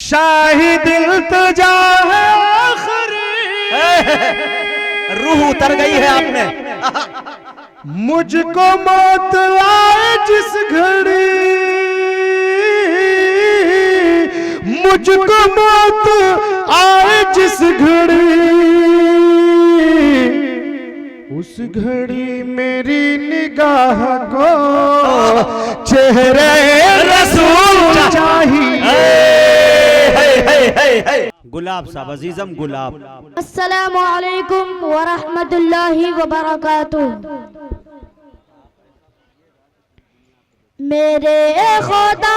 शाही दिल तो जा है आखिरी। रूह उतर गई है आपने। मुझको मौत आए जिस घड़ी, मुझको मौत आए जिस घड़ी, उस घड़ी मेरी निगाह को चेहरे रसूल चाहिए। गुलाब साहब, अजीजम गुलाब। अस्सलामु अलैकुम व रहमतुल्लाहि व बरकातुहू। मेरे खुदा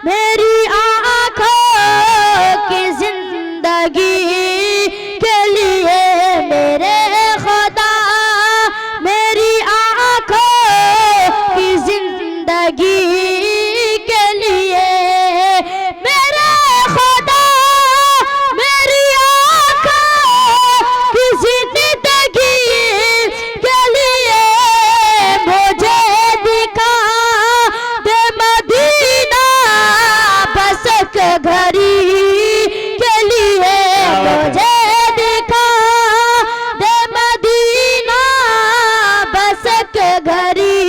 मेरी आँखों की जिंदगी के लिए, मेरे खुदा मेरी आँखों की जिंदगी के लिए, मेरे खुदा मेरी आँखों की जिंदगी के लिए, मुझे दिखा दे मदीना बस एक घड़ी के लिए, मुझे दिखा दे मदीना बस एक घड़ी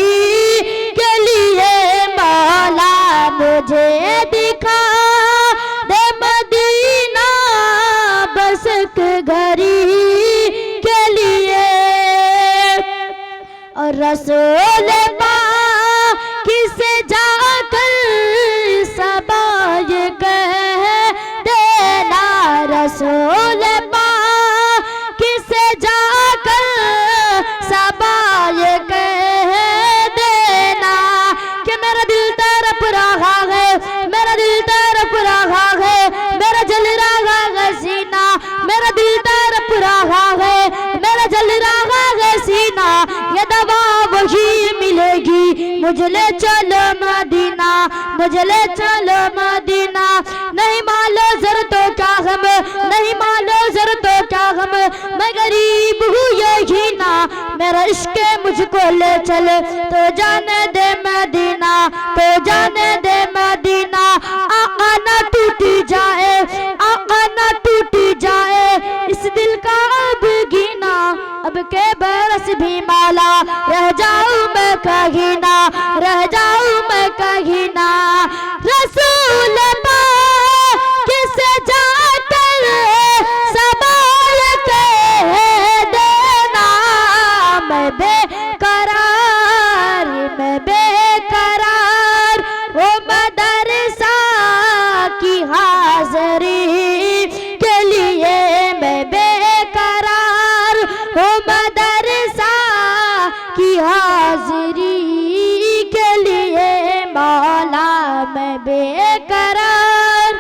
के लिए, मौला मुझे दिखा दे मदीना बस एक घड़ी के लिए। और रसूल पाक से जाकर सबा ये कह देना, रसूल पाक से जाकर सबा ये कह देना कि मेरा दिल तड़प रहा है, मेरा दिल तड़प रहा है, मेरा जल रहा है सीना, मेरा दिल तड़प रहा है, मेरा जल रहा है सीना, ये दवा वही मिलेगी, मुझे ले चलो मदीना, मुझे ले चलो मदीना। नहीं मालो ज़रूरतों का गम, नहीं मालो ज़रूरतों का गम, मैं गरीब हूँ यही ना, मेरा इश्क मुझको ले चले तो जाने दे मदीना, तो जाने दे मदीना। आका ना टूटी जाए, आका ना टूटी जाए इस दिल का अब गीना, अब के बरस भी मौला रह जाऊं मैं कहीं ना, रह जाऊं मैं कहीं ना। रसूल पाक से जाकर सवाल कह देना, मैं बेकरार वो मदरसा की हाज़री के लिए, मैं बेकरार वो मदरसा की हाज़री के लिए, मौला मैं बेकरार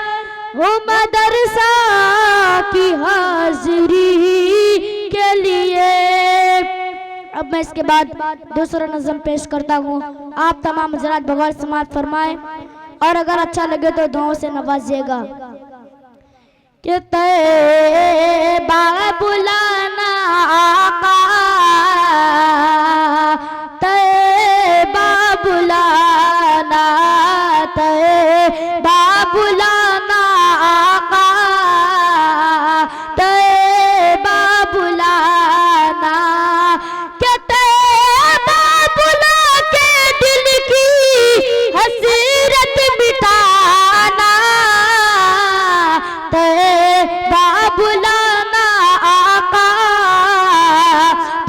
वो मदरसा की हाज़री के लिए। अब मैं इसके बाद दूसरा नज़म पेश करता हूँ, आप तमाम हज़रात बगौर समाअत फरमाएं और अगर अच्छा लगे तो दुआओं से नवाजिएगा। कि तैबा बुलाना आका, तैबा बुलाना, तैबा बुलाना आका, तैबा बुलाना, कि तैबा बुला के दिल की हसरत मिटाना, तैबा बुलाना आका,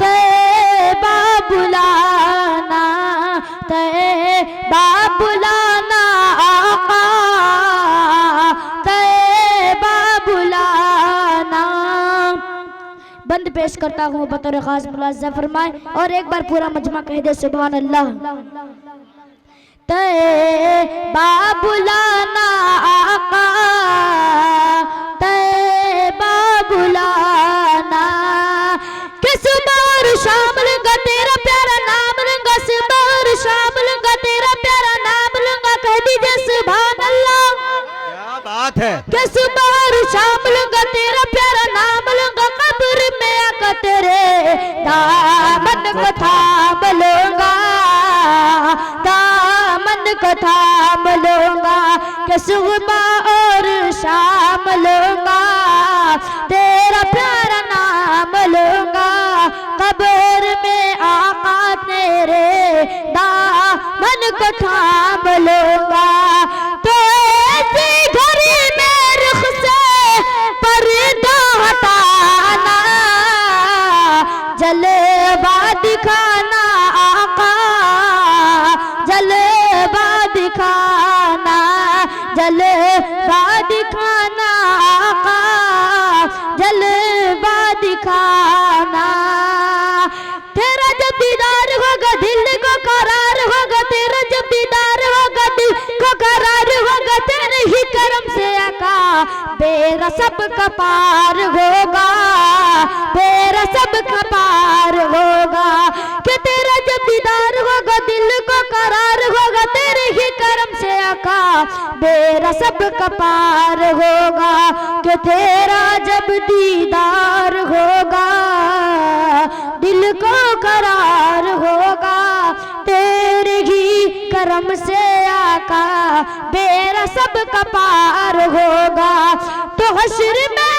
तैबा बुलाना, तैबा बुलाना आका, तैबा बुलाना। बंद पेश करता हूँ बतौर खास मुलाज़ा फरमाए और एक बार पूरा मजमा कह दे सुभान अल्लाह। तैबा बुलाना आका, तैबा बुलाना, कि सुबह और शाम लूंगा तेरा प्यारा नाम लूंगा, सुबह और शाम लूंगा तेरा प्यारा नाम लूंगा, कह दीजिए सुभान अल्लाह। क्या बात है। कि सुबह और शाम लूंगा तेरा प्यारा नाम लूंगा, कब्र में आकर तेरे दामन को थाम लूंगा, दामन को थाम मैं सुबह और शाम लूंगा तेरा प्यारा नाम लूंगा कब्र में आका तेरे दामन को थाम लूंगा तो ऐसी घड़ी में रुख से पर्दा हटाना जलवा दिखाना आका जलवा दिखाना जलवा दिखाना आका जलवा दिखाना तेरा जब दीदार होगा दिल को करार होगा तेरा जब दीदार होगा दिल को करार होगा तेरे ही करम से आका मेरा सब का पार होगा मेरा सब का पार होगा कि तेरा जब दीदार होगा दिल को करार होगा तेरे ही करम से आका मेरा सब का पार होगा कि तेरा जब दीदार होगा दिल को करार होगा तेरे ही करम से आका मेरा सब का पार होगा तो हश्र में